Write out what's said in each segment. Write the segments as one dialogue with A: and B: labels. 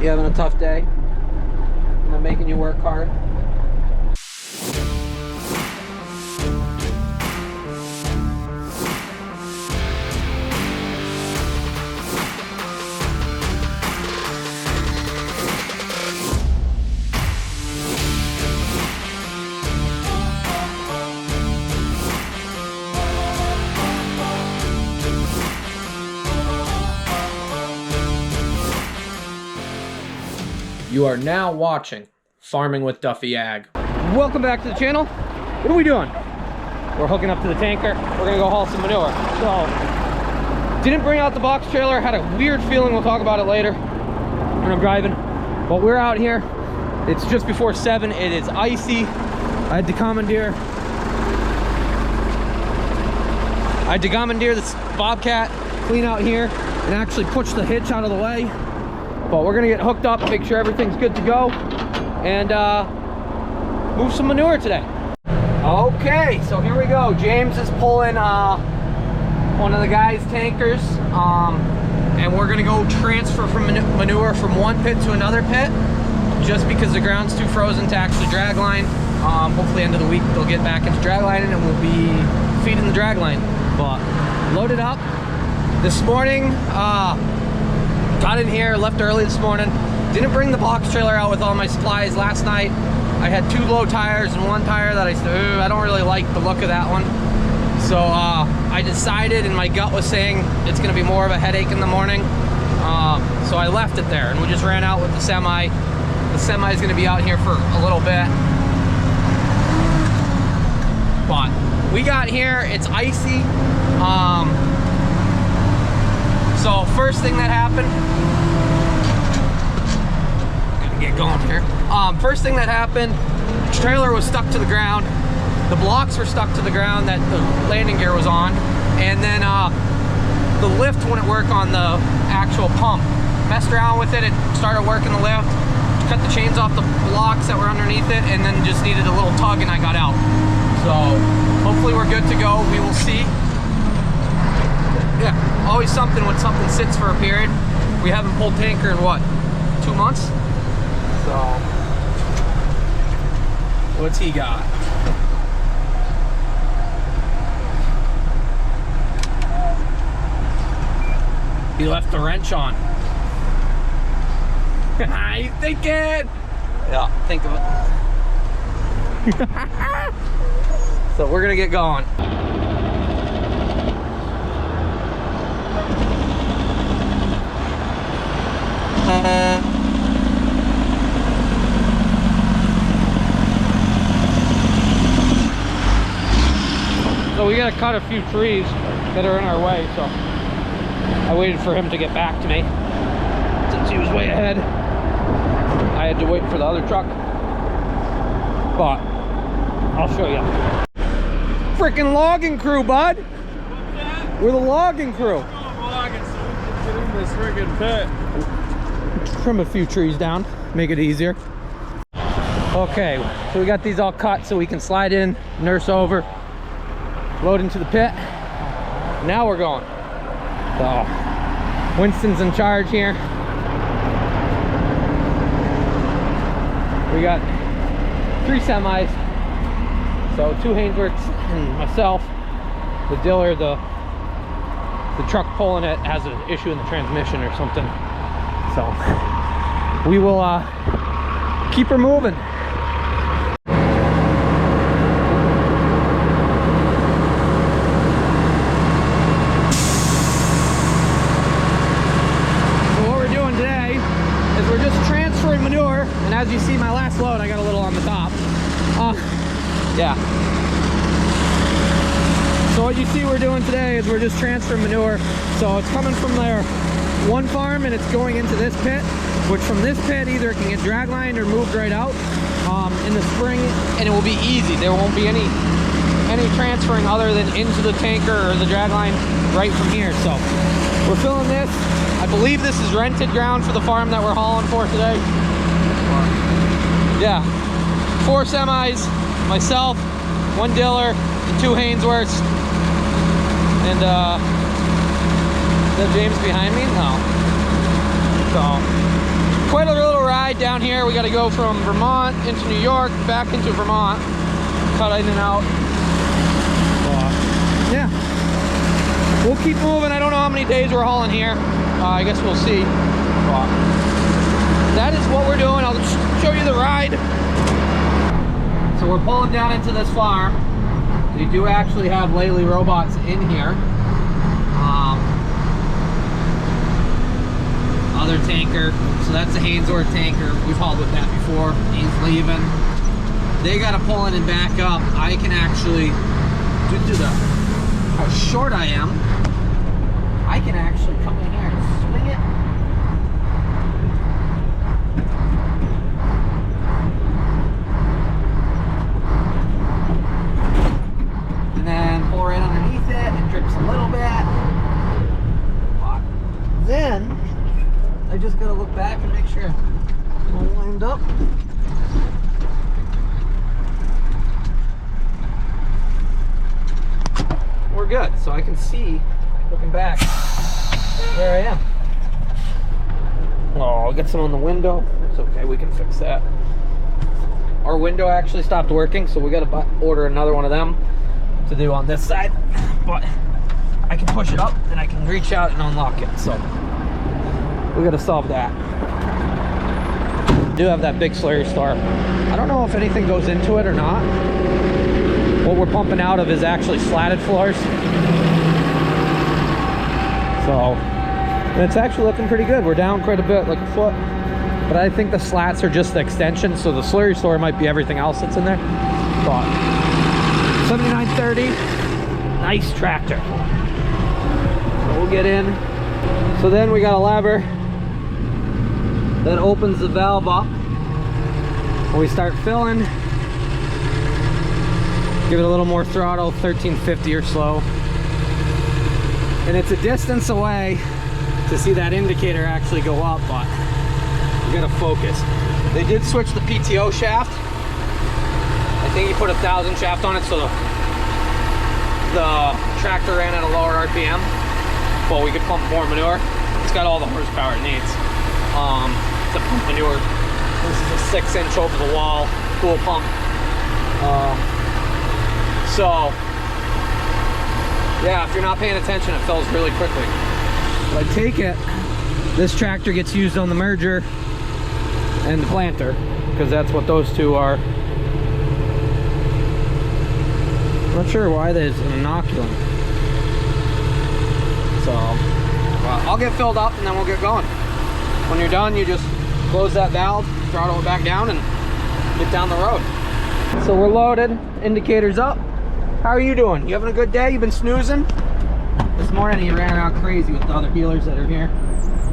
A: You having a tough day? Am I making you work hard? You are now watching Farming with Duffy Ag. Welcome back to the channel. What are we doing? We're hooking up to the tanker. We're gonna go haul some manure. So, didn't bring out the box trailer. Had a weird feeling, we'll talk about it later when I'm driving. But we're out here. It's just before 7. It is icy. I had to commandeer this Bobcat, clean out here, and actually push the hitch out of the way. But we're gonna get hooked up, make sure everything's good to go, and move some manure today. Okay, so here we go. James is pulling one of the guys' tankers, and we're gonna go transfer from manure from one pit to another pit, just because the ground's too frozen to actually drag line. Hopefully end of the week they'll get back into drag lining and we'll be feeding the drag line. But loaded up this morning. Got in here, left early this morning. Didn't bring the box trailer out with all my supplies last night. I had 2 low tires and 1 tire that I said, I don't really like the look of that one. So I decided, and my gut was saying it's gonna be more of a headache in the morning. So I left it there and we just ran out with the semi. The semi is gonna be out here for a little bit. But we got here, it's icy. So first thing that happened, gotta get going here. First thing that happened, the trailer was stuck to the ground. The blocks were stuck to the ground that the landing gear was on. And then the lift wouldn't work on the actual pump. Messed around with it, it started working the lift. Cut the chains off the blocks that were underneath it and then just needed a little tug and I got out. So hopefully we're good to go, we will see. Yeah, always something when something sits for a period. We haven't pulled tanker in what, 2 months? So, what's he got? He left the wrench on. He's thinking! Yeah, think of it. So we're gonna get going. So we gotta cut a few trees that are in our way, so I waited for him to get back to me. Since he was way ahead, I had to wait for the other truck. But I'll show you. Freaking logging crew, bud! What's that? We're the logging crew. We're going logging so we can get in this friggin' pit. Trim a few trees down, make it easier. Okay, so we got these all cut so we can slide in, nurse over, load into the pit. Now we're going. So Winston's in charge here. We got 3 semis, so 2 Hainsworths and myself. The diller, the truck pulling it has an issue in the transmission or something. So we will keep her moving. So what we're doing today is we're just transferring manure, and as you see my last load I got a little on the top. Yeah. So what you see we're doing today is we're just transferring manure. So it's coming from there one farm and it's going into this pit, which from this pit either it can get drag lined or moved right out in the spring, and it will be easy. There won't be any transferring other than into the tanker or the drag line right from here. So we're filling this. I believe this is rented ground for the farm that we're hauling for today. Yeah, 4 semis, myself, 1 diller, and 2 Hainsworths, and is that James behind me? No. So quite a little ride down here. We got to go from Vermont into New York, back into Vermont, cut in and out. Yeah, we'll keep moving. I don't know how many days we're hauling here. I guess we'll see. That is what we're doing. I'll show you the ride. So we're pulling down into this farm. They do actually have Lately robots in here. Other tanker. So that's a Hainsworth tanker. We've hauled with that before. He's leaving. They got to pull in and back up. I can actually, due to how short I am, I can actually come in here and swing it. And then pull right underneath it. It drips a little bit. But then I just gotta look back and make sure I'm all lined up. We're good, so I can see, looking back, where I am. Oh, I'll get some on the window. It's okay, we can fix that. Our window actually stopped working, so we gotta order another one of them to do on this side. But I can push it up and I can reach out and unlock it, so we gotta solve that. We do have that big slurry store. I don't know if anything goes into it or not. What we're pumping out of is actually slatted floors. So it's actually looking pretty good. We're down quite a bit, like a foot. But I think the slats are just the extension, so the slurry store might be everything else that's in there. But 7930, nice tractor. So we'll get in. So then we got a lever that opens the valve up. When we start filling, give it a little more throttle, 1350 or slow. And it's a distance away to see that indicator actually go up, but you gotta focus. They did switch the PTO shaft. I think he put 1,000 shaft on it, so the tractor ran at a lower RPM, but we could pump more manure. It's got all the horsepower it needs to pump manure. This is a 6-inch over the wall pool pump. So yeah, if you're not paying attention, it fills really quickly. But I take it this tractor gets used on the merger and the planter, because that's what those two are. I'm not sure why there's an inoculant. So I'll get filled up and then we'll get going. When you're done, you just close that valve, throttle it back down, and get down the road. So we're loaded, indicators up. How are you doing? You having a good day? You been snoozing? This morning he ran around crazy with the other healers that are here.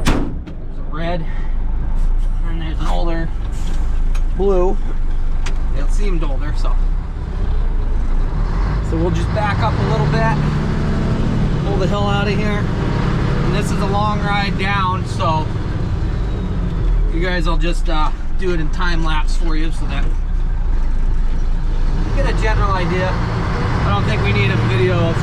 A: There's a red, and there's an older blue. It seemed older, so we'll just back up a little bit, pull the hill out of here. And this is a long ride down, so you guys will just do it in time lapse for you so that you get a general idea. I don't think we need a video of,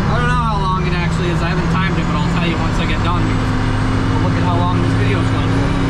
A: I don't know how long it actually is. I haven't timed it, but I'll tell you once I get done. We'll look at how long this video is going for.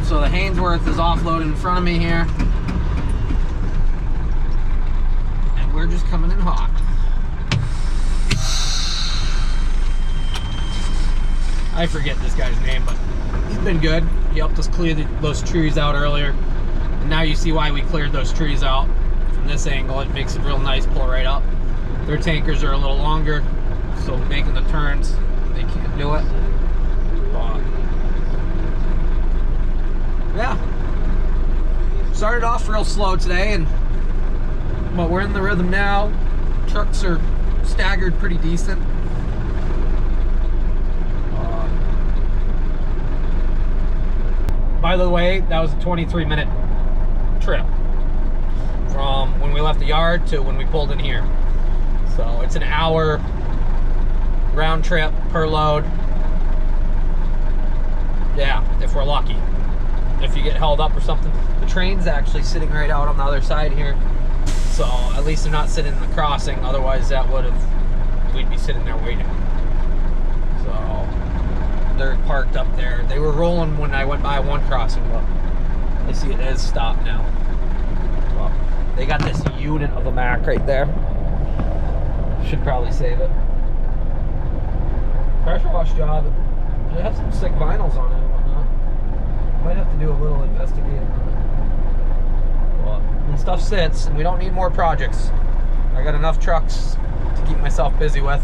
A: So the Hainsworth is offloaded in front of me here. And we're just coming in hot. I forget this guy's name, but he's been good. He helped us clear those trees out earlier. And now you see why we cleared those trees out. From this angle, it makes it real nice, pull right up. Their tankers are a little longer, so making the turns, they can't do it. But yeah, started off real slow today, but we're in the rhythm now. Trucks are staggered pretty decent. By the way, that was a 23-minute trip from when we left the yard to when we pulled in here. So it's an hour round trip per load. Yeah, if we're lucky. If you get held up or something. The train's actually sitting right out on the other side here. So at least they're not sitting in the crossing. Otherwise we'd be sitting there waiting. So they're parked up there. They were rolling when I went by one crossing, but I see it is stopped now. Well, they got this unit of a Mac right there. Should probably save it. Pressure wash job. They have some sick vinyls on it and whatnot. Might have to do a little investigating on it. Well, when stuff sits, and we don't need more projects. I got enough trucks to keep myself busy with.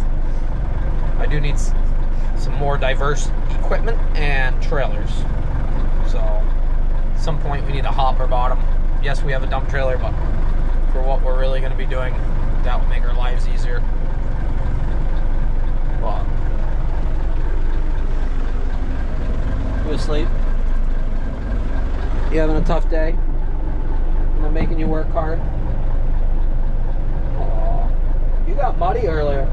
A: I do need some more diverse equipment and trailers. So at some point we need a hopper bottom. Yes, we have a dump trailer, but for what we're really going to be doing, that will make our lives easier. But you asleep? You having a tough day? Am I making you work hard? Aww. You got muddy earlier.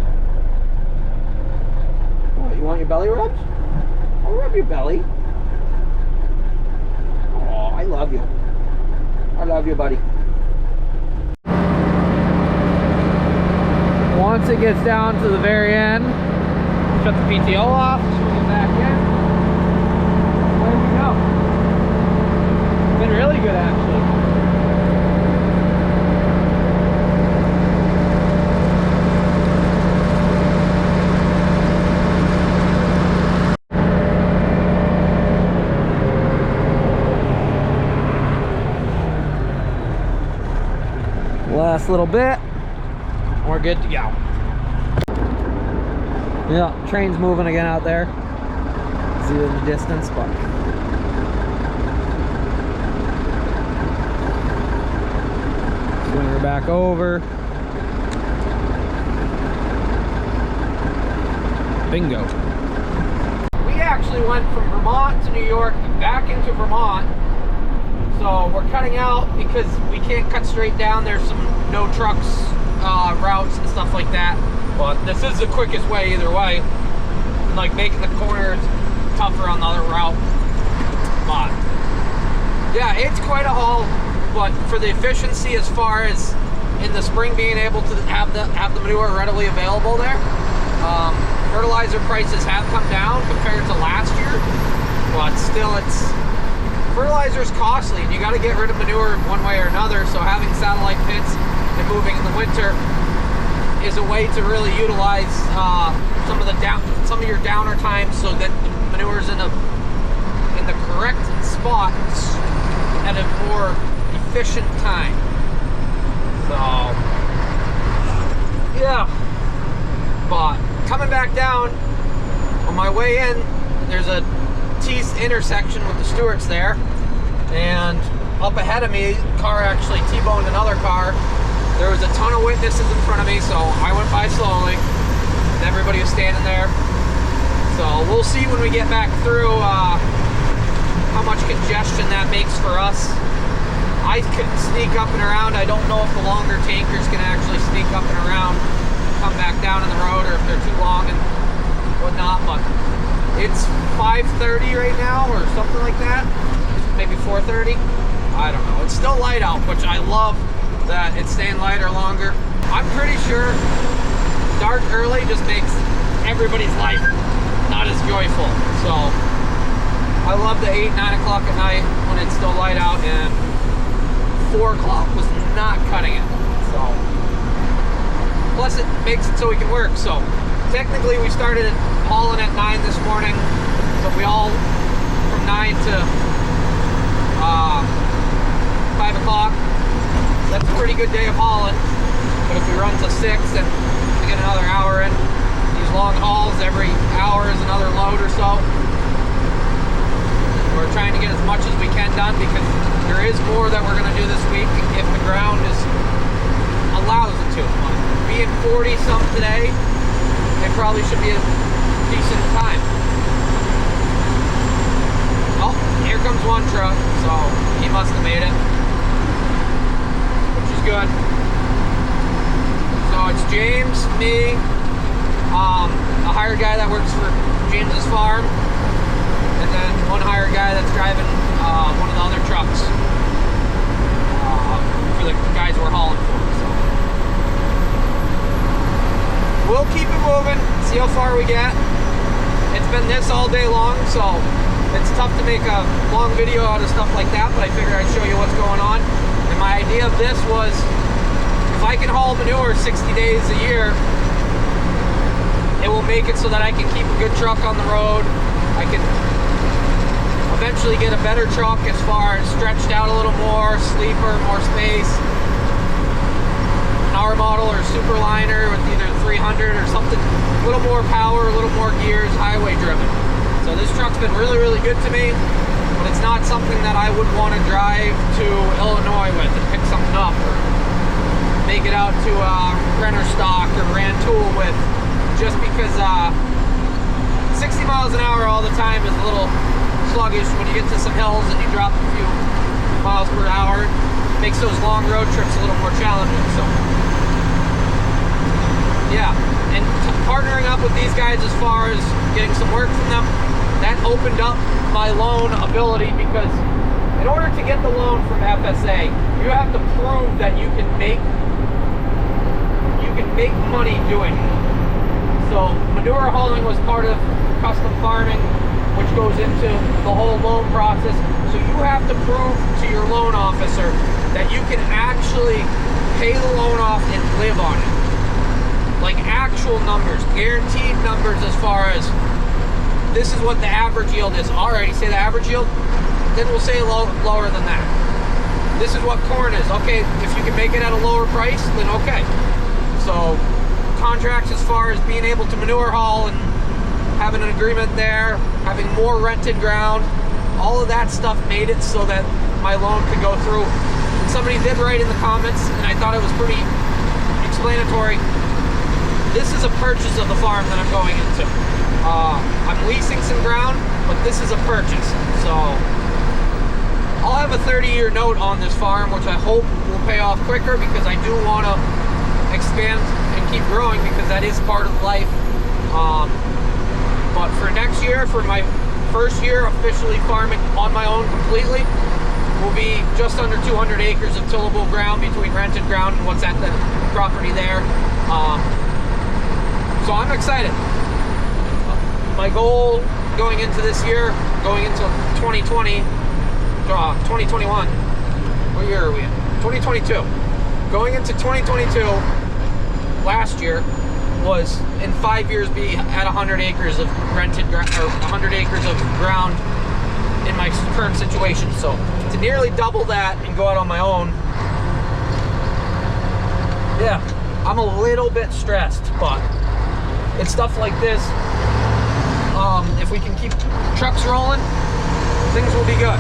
A: What, you want your belly rubbed? I'll rub your belly. Oh, I love you. I love you, buddy. Once it gets down to the very end, shut the PTO off, swing it back in. There we go. Been really good, actually. Last little bit, we're good to go. Yeah, train's moving again out there. See it in the distance, but swing her back over. Bingo. We actually went from Vermont to New York, back into Vermont. So we're cutting out because we can't cut straight down. There's some no trucks routes and stuff like that. But this is the quickest way either way. And like making the corners tougher on the other route. But yeah, it's quite a haul. But for the efficiency as far as in the spring being able to have the manure readily available there, fertilizer prices have come down compared to last year. But still, fertilizer is costly, and you got to get rid of manure one way or another. So having satellite pits and moving in the winter is a way to really utilize some of your downer times, so that the manure is in the correct spot at a more efficient time. So yeah, but coming back down on my way in, there's a T intersection with the Stewarts there, and up ahead of me, car actually T-boned another car. There was a ton of witnesses in front of me, so I went by slowly. Everybody was standing there. So we'll see when we get back through how much congestion that makes for us. I could sneak up and around. I don't know if the longer tankers can actually sneak up and around, come back down on the road, or if they're too long and whatnot, but it's 5:30 right now, or something like that. Maybe 4:30. I don't know. It's still light out, which I love that it's staying lighter longer. I'm pretty sure dark early just makes everybody's life not as joyful. So I love the 8, 9 o'clock at night when it's still light out, and 4 o'clock was not cutting it. So, plus it makes it so we can work. So technically we started hauling at 9 this morning, so we all from 9 to 5 o'clock. That's a pretty good day of hauling. But if we run to 6, then we get another hour in. These long hauls, every hour is another load or so. We're trying to get as much as we can done because there is more that we're going to do this week if the ground allows it to. But being 40 some today, it probably should be a decent time. Oh, here comes one truck, so he must have made it, which is good. So it's James, me, a hired guy that works for James's farm, and then one hired guy that's driving one of the other trucks for the guys we're hauling for. So we'll keep it moving, see how far we get. It's been this all day long, so it's tough to make a long video out of stuff like that, but I figured I'd show you what's going on. And my idea of this was, if I can haul manure 60 days a year, it will make it so that I can keep a good truck on the road. I can eventually get a better truck as far as stretched out a little more, sleeper, more space. An R model or Superliner with either 300 or something, a little more power, a little more gears, highway driven. So this truck's been really, really good to me, but it's not something that I would want to drive to Illinois with and pick something up, or make it out to Rennerstock or Rantoul with, just because 60 miles an hour all the time is a little sluggish. When you get to some hills and you drop a few miles per hour, it makes those long road trips a little more challenging. So yeah, and partnering up with these guys as far as getting some work from them, that opened up my loan ability, because in order to get the loan from FSA, you have to prove that you can make money doing it. So manure hauling was part of custom farming, which goes into the whole loan process. So you have to prove to your loan officer that you can actually pay the loan off and live on it. Like actual numbers, guaranteed numbers, as far as this is what the average yield is. Alrighty, say the average yield, then we'll say lower than that. This is what corn is. Okay, if you can make it at a lower price, then okay. So contracts as far as being able to manure haul and having an agreement there, having more rented ground, all of that stuff made it so that my loan could go through. And somebody did write in the comments, and I thought it was pretty explanatory. This is a purchase of the farm that I'm going into. I'm leasing some ground, but this is a purchase. So I'll have a 30-year note on this farm, which I hope will pay off quicker, because I do want to expand and keep growing, because that is part of life. But for next year, for my first year officially farming on my own completely, will be just under 200 acres of tillable ground between rented ground and what's at the property there. So I'm excited. My goal going into this year, going into 2020, 2021, what year are we in? 2022. Going into 2022, last year, was in 5 years be at 100 acres of rented ground, or 100 acres of ground in my current situation. So to nearly double that and go out on my own, yeah, I'm a little bit stressed, but it's stuff like this. If we can keep trucks rolling, things will be good.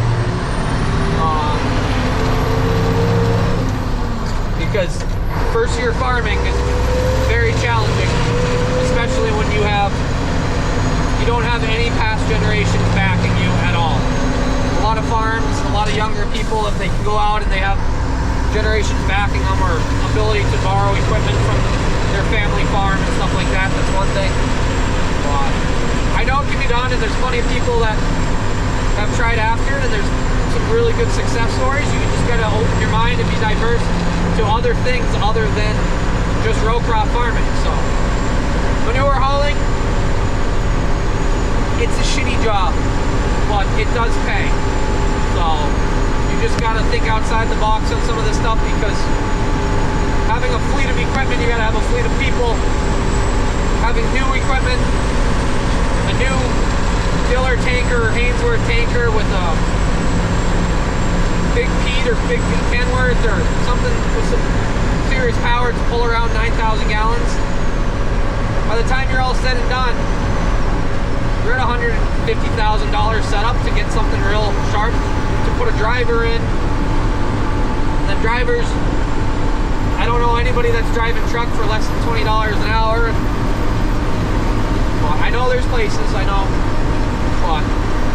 A: Because first year farming is very challenging, especially when you don't have any past generations backing you at all. A lot of farms, a lot of younger people, if they can go out and they have generations backing them, or ability to borrow equipment from their family farm and stuff like that, that's one thing. But I know it can be done, and there's plenty of people that have tried after it, and there's some really good success stories. You just gotta open your mind and be diverse to other things other than just row crop farming. So manure hauling, it's a shitty job, but it does pay. So you just gotta think outside the box on some of this stuff, because having a fleet of equipment, you gotta have a fleet of people. Having new equipment, a new Diller tanker or Hainsworth tanker with a big Pete or big Kenworth or something with some serious power to pull around 9,000 gallons. By the time you're all said and done, you're at $150,000 setup to get something real sharp, to put a driver in. And then drivers, I don't know anybody that's driving truck for less than $20 an hour. Well, I know there's places, I know, but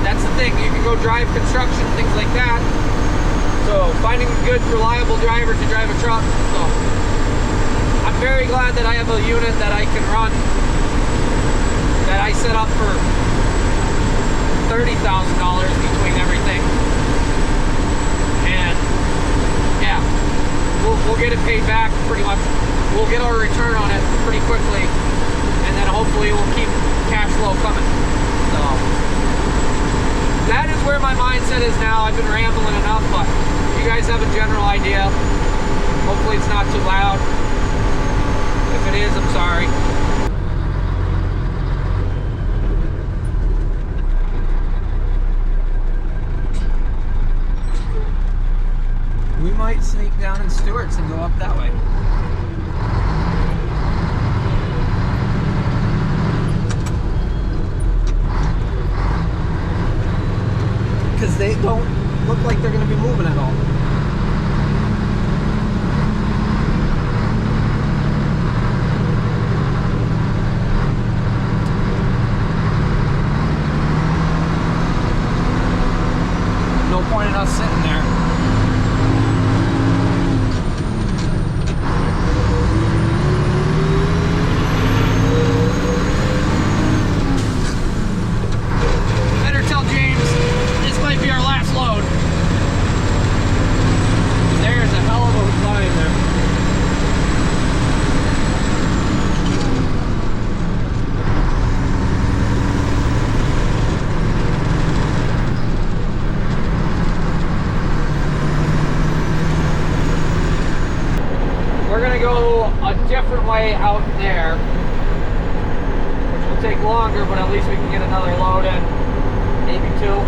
A: that's the thing. You can go drive construction, things like that. So finding a good, reliable driver to drive a truck. So I'm very glad that I have a unit that I can run, that I set up for $30,000 between everything. And yeah, we'll get it paid back pretty much. We'll get our return on it pretty quickly, and then hopefully we'll keep cash flow coming. So that is where my mindset is now. I've been rambling enough, but you guys have a general idea. Hopefully it's not too loud. If it is, I'm sorry. We might sneak down in Stewart's and go up that way. Because they don't look like they're going to be moving at all. No point in us sitting there. Way out there, which will take longer, but at least we can get another load in, maybe two.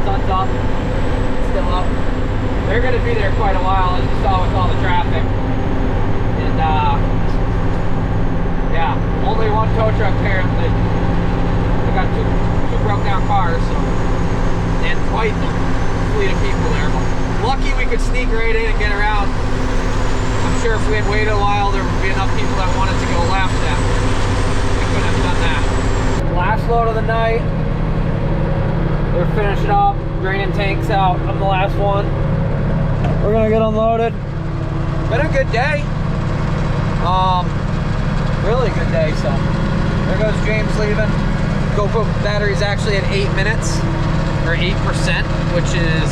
A: Sun's up, it's still up. They're going to be there quite a while, as you saw with all the traffic. And yeah, only one tow truck apparently. We got two broke down cars, so, and quite the fleet of people there. But lucky we could sneak right in and get around. I'm sure if we had waited a while, there would be enough people that wanted to go left that we couldn't have done that. Last load of the night. They're finishing up, draining tanks out. I'm the last one. We're gonna get unloaded. Been a good day. Really good day. So there goes James leaving. GoPro battery's actually at 8 minutes, or 8%, which is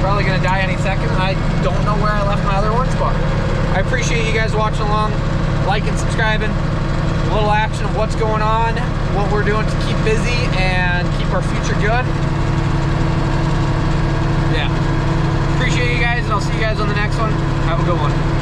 A: probably gonna die any second. I don't know where I left my other ones, but I appreciate you guys watching along, liking, subscribing, a little action of what's going on, what we're doing to keep busy and keep our future good. Yeah. Appreciate you guys, and I'll see you guys on the next one. Have a good one.